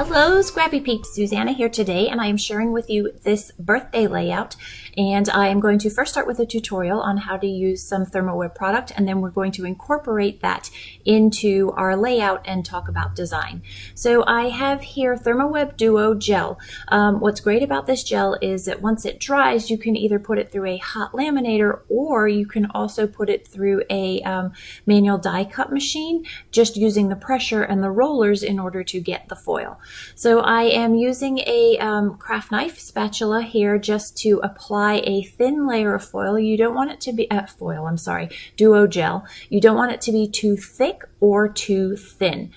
Hello, Scrappy Peeps. Susanna here today, and I am sharing with you this birthday layout. And I am going to first start with a tutorial on how to use some ThermoWeb product, and then we're going to incorporate that into our layout and talk about design. So I have here ThermoWeb Duo Gel. What's great about this gel is that once it dries, you can either put it through a hot laminator or you can also put it through a manual die cut machine, just using the pressure and the rollers in order to get the foil. So I am using a craft knife spatula here just to apply a thin layer of foil. You don't want it to be Duo Gel. You don't want it to be too thick or too thin.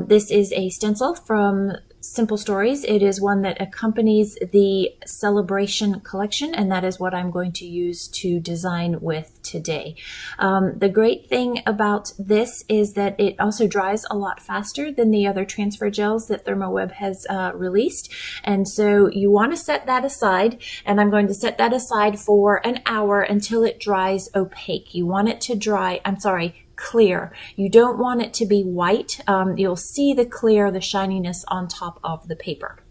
This is a stencil from Simple Stories. It is one that accompanies the Celebration collection, and that is what I'm going to use to design with today. The great thing about this is that it also dries a lot faster than the other transfer gels that ThermoWeb has released, and so you want to set that aside, and I'm going to set that aside for an hour until it dries opaque. You want it to dry, clear. You don't want it to be white. You'll see the clear, the shininess on top of the paper.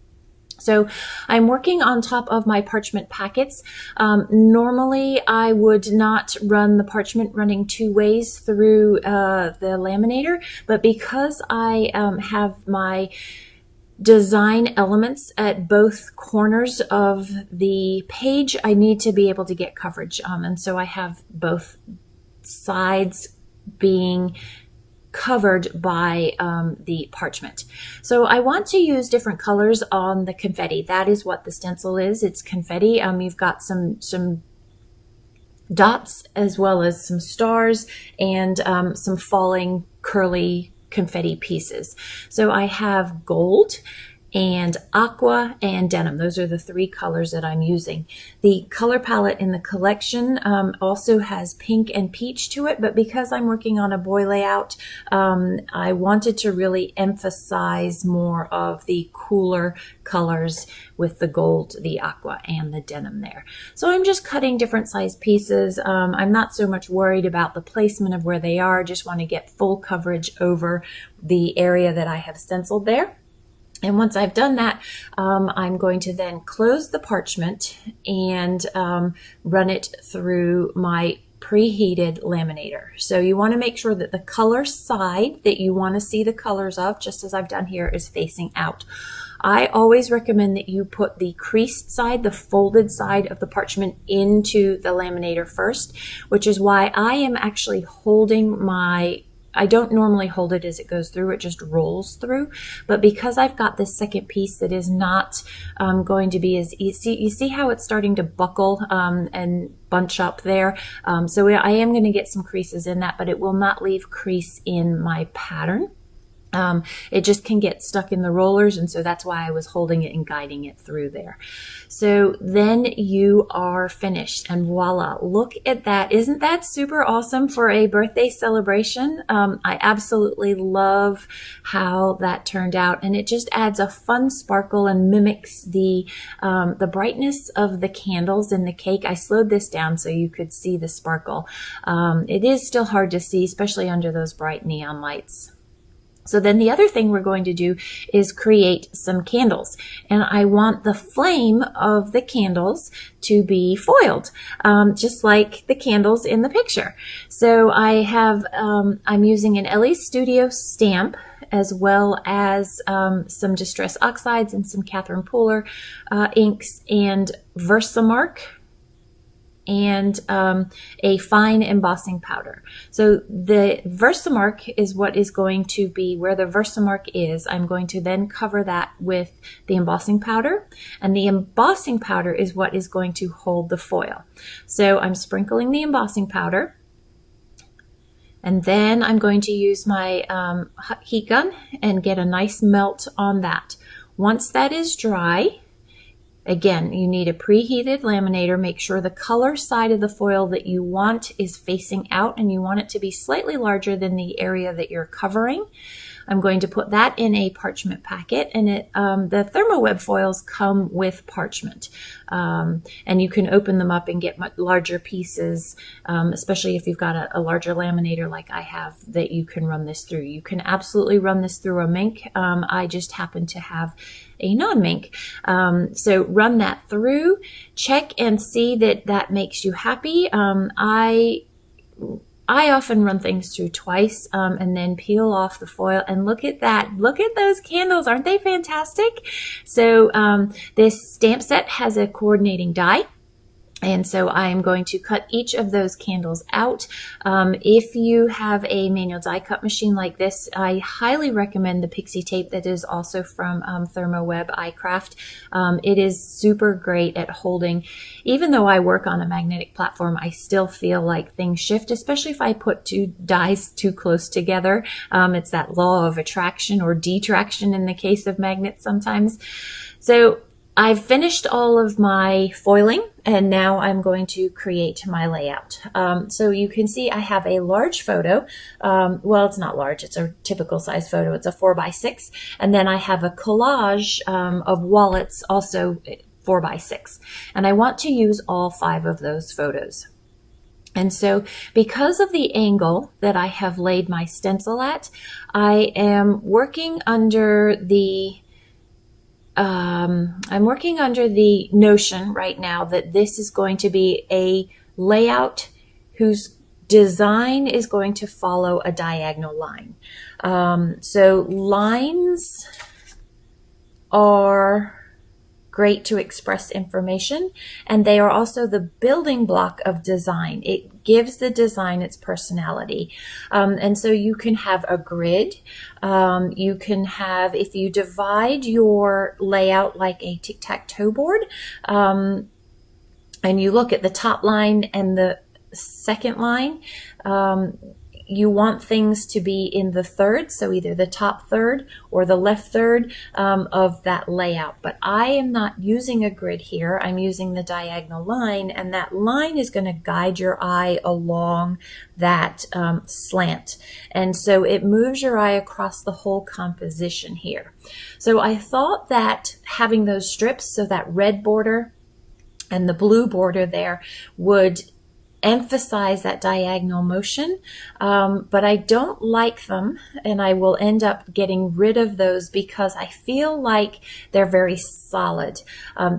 So I'm working on top of my parchment packets. Normally I would not run the parchment running two ways through the laminator, but because I have my design elements at both corners of the page, I need to be able to get coverage. And so I have both sides being covered by the parchment. So I want to use different colors on the confetti. That is what the stencil is. It's confetti. You've got some dots as well as some stars and some falling curly confetti pieces. So I have gold and aqua and denim. Those are the three colors that I'm using. The color palette in the collection also has pink and peach to it, but because I'm working on a boy layout, I wanted to really emphasize more of the cooler colors with the gold, the aqua, and the denim there. So I'm just cutting different size pieces. I'm not so much worried about the placement of where they are. I just want to get full coverage over the area that I have stenciled there. And once I've done that, I'm going to then close the parchment and run it through my preheated laminator. So you want to make sure that the color side that you want to see the colors of, just as I've done here, is facing out. I always recommend that you put the creased side, the folded side of the parchment into the laminator first, which is why I am actually holding I don't normally hold it as it goes through, it just rolls through. But because I've got this second piece that is not going to be as easy, you see how it's starting to buckle and bunch up there. So I am going to get some creases in that, but it will not leave crease in my pattern. It just can get stuck in the rollers, and so that's why I was holding it and guiding it through there. So then you are finished, and voila, look at that. Isn't that super awesome for a birthday celebration? I absolutely love how that turned out, and it just adds a fun sparkle and mimics the brightness of the candles in the cake. I slowed this down so you could see the sparkle. It is still hard to see, especially under those bright neon lights. So then the other thing we're going to do is create some candles. And I want the flame of the candles to be foiled, just like the candles in the picture. So I have, I'm using an LA Studio stamp as well as some Distress Oxides and some Catherine Pooler inks and Versamark and a fine embossing powder. So the Versamark is what is going to be where the Versamark is. I'm going to then cover that with the embossing powder, and the embossing powder is what is going to hold the foil. So I'm sprinkling the embossing powder, and then I'm going to use my heat gun and get a nice melt on that. Once that is dry, again, you need a preheated laminator. Make sure the color side of the foil that you want is facing out, and you want it to be slightly larger than the area that you're covering. I'm going to put that in a parchment packet, and the ThermoWeb foils come with parchment. And you can open them up and get much larger pieces, especially if you've got a larger laminator like I have that you can run this through. You can absolutely run this through a Minc. I just happen to have a non-Minc. So run that through, check and see that that makes you happy. I often run things through twice and then peel off the foil, and look at that. Look at those candles. Aren't they fantastic? So this stamp set has a coordinating die. And so I am going to cut each of those candles out. If you have a manual die cut machine like this, I highly recommend the Pixie tape that is also from ThermoWeb iCraft. It is super great at holding. Even though I work on a magnetic platform, I still feel like things shift, especially if I put two dies too close together. It's that law of attraction or detraction in the case of magnets sometimes. So I've finished all of my foiling, and now I'm going to create my layout. So you can see I have a large photo. Well, it's not large. It's a typical size photo. It's a 4x6. And then I have a collage of wallets, also 4x6. And I want to use all 5 of those photos. And so because of the angle that I have laid my stencil at, I am working under the notion right now that this is going to be a layout whose design is going to follow a diagonal line. So lines are great to express information, and they are also the building block of design. It gives the design its personality. And so you can have a grid. You can have, if you divide your layout like a tic-tac-toe board, and you look at the top line and the second line, you want things to be in the third, so either the top third or the left third of that layout. But I am not using a grid here. I'm using the diagonal line, and that line is going to guide your eye along that slant. And so it moves your eye across the whole composition here. So I thought that having those strips, so that red border and the blue border there, would emphasize that diagonal motion, but I don't like them, and I will end up getting rid of those because I feel like they're very solid.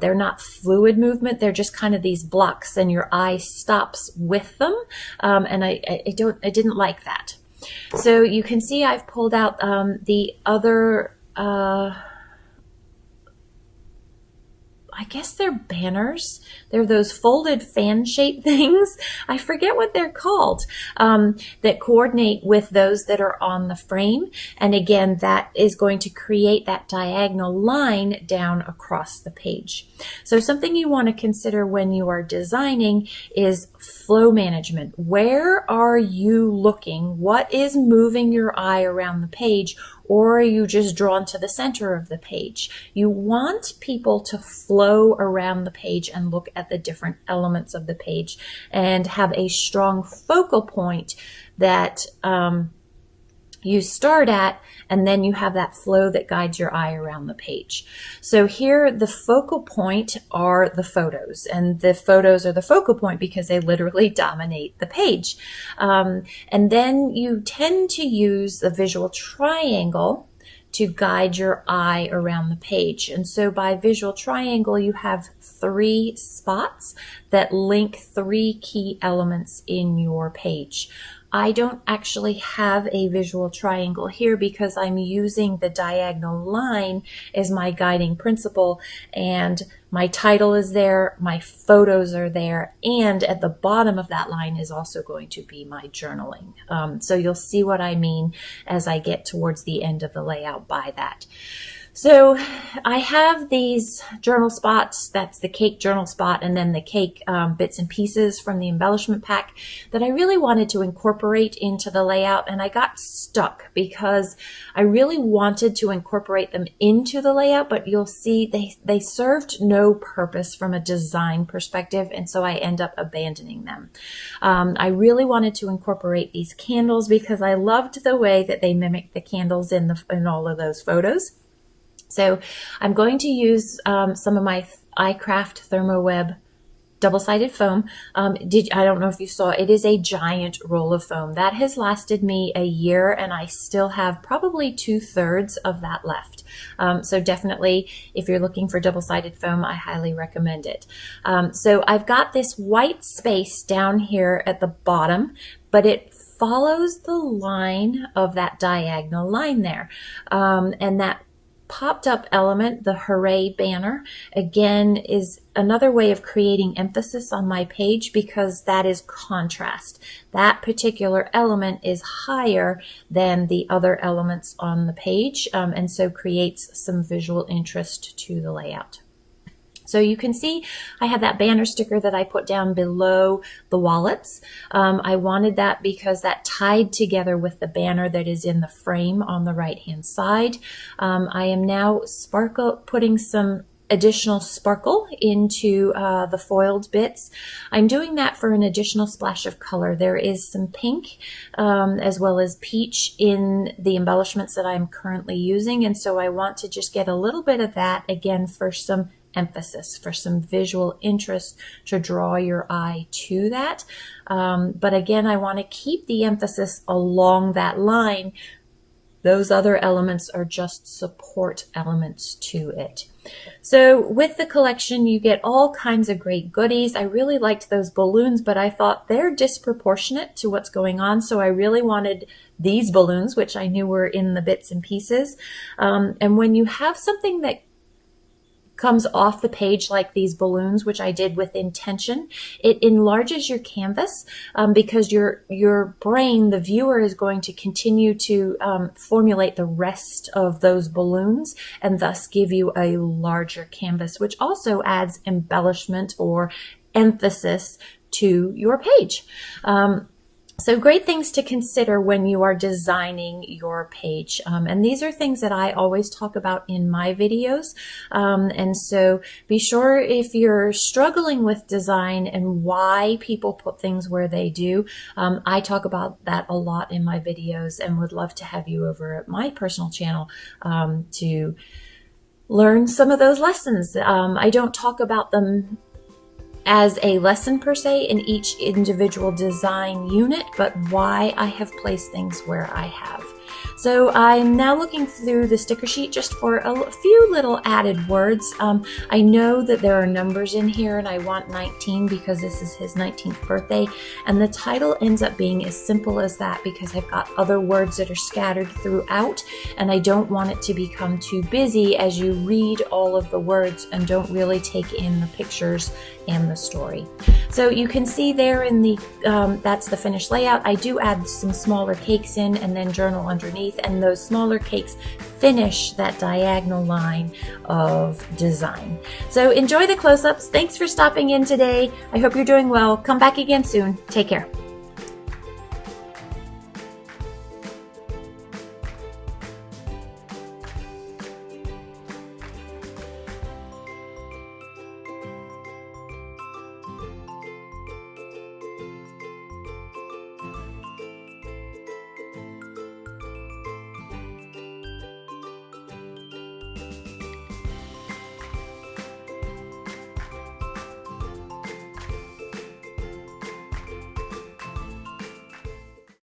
They're not fluid movement. They're just kind of these blocks, and your eye stops with them, and I didn't like that. So you can see I've pulled out the other I guess they're banners. They're those folded fan-shaped things. I forget what they're called, that coordinate with those that are on the frame. And again, that is going to create that diagonal line down across the page. So something you want to consider when you are designing is flow management. Where are you looking? What is moving your eye around the page? Or are you just drawn to the center of the page? You want people to flow around the page and look at the different elements of the page and have a strong focal point that you start at, and then you have that flow that guides your eye around the page. So here the focal point are the photos, and the photos are the focal point because they literally dominate the page. And then you tend to use the visual triangle to guide your eye around the page. And so by visual triangle, you have 3 spots that link 3 key elements in your page. I don't actually have a visual triangle here because I'm using the diagonal line as my guiding principle, and my title is there, my photos are there, and at the bottom of that line is also going to be my journaling. So you'll see what I mean as I get towards the end of the layout by that. So I have these journal spots. That's the cake journal spot, and then the cake bits and pieces from the embellishment pack that I really wanted to incorporate into the layout, and I got stuck because I really wanted to incorporate them into the layout, but you'll see they served no purpose from a design perspective, and so I end up abandoning them. I really wanted to incorporate these candles because I loved the way that they mimicked the candles in all of those photos. So I'm going to use some of my iCraft ThermoWeb double-sided foam. I don't know if you saw, it is a giant roll of foam. That has lasted me a year, and I still have probably 2/3 of that left. So definitely, if you're looking for double-sided foam, I highly recommend it. So I've got this white space down here at the bottom, but it follows the line of that diagonal line there. And that popped up element, the Hooray banner, again is another way of creating emphasis on my page because that is contrast. That particular element is higher than the other elements on the page, and so creates some visual interest to the layout. So you can see I have that banner sticker that I put down below the wallets. I wanted that because that tied together with the banner that is in the frame on the right-hand side. I am now putting some additional sparkle into the foiled bits. I'm doing that for an additional splash of color. There is some pink as well as peach in the embellishments that I'm currently using, and so I want to just get a little bit of that again for some emphasis, for some visual interest to draw your eye to that. But again, I want to keep the emphasis along that line. Those other elements are just support elements to it. So with the collection, you get all kinds of great goodies. I really liked those balloons, but I thought they're disproportionate to what's going on. So I really wanted these balloons, which I knew were in the bits and pieces. And when you have something that comes off the page like these balloons, which I did with intention, it enlarges your canvas because your brain, the viewer, is going to continue to formulate the rest of those balloons and thus give you a larger canvas, which also adds embellishment or emphasis to your page. So great things to consider when you are designing your page. And these are things that I always talk about in my videos. And so be sure, if you're struggling with design and why people put things where they do, I talk about that a lot in my videos and would love to have you over at my personal channel to learn some of those lessons. I don't talk about them as a lesson per se in each individual design unit, but why I have placed things where I have. So I'm now looking through the sticker sheet just for a few little added words. I know that there are numbers in here, and I want 19 because this is his 19th birthday, and the title ends up being as simple as that because I've got other words that are scattered throughout, and I don't want it to become too busy as you read all of the words and don't really take in the pictures and the story. So you can see there in the that's the finished layout. I do add some smaller cakes in and then journal underneath, and those smaller cakes finish that diagonal line of design. So enjoy the close-ups. Thanks for stopping in today. I hope you're doing well. Come back again soon. Take care.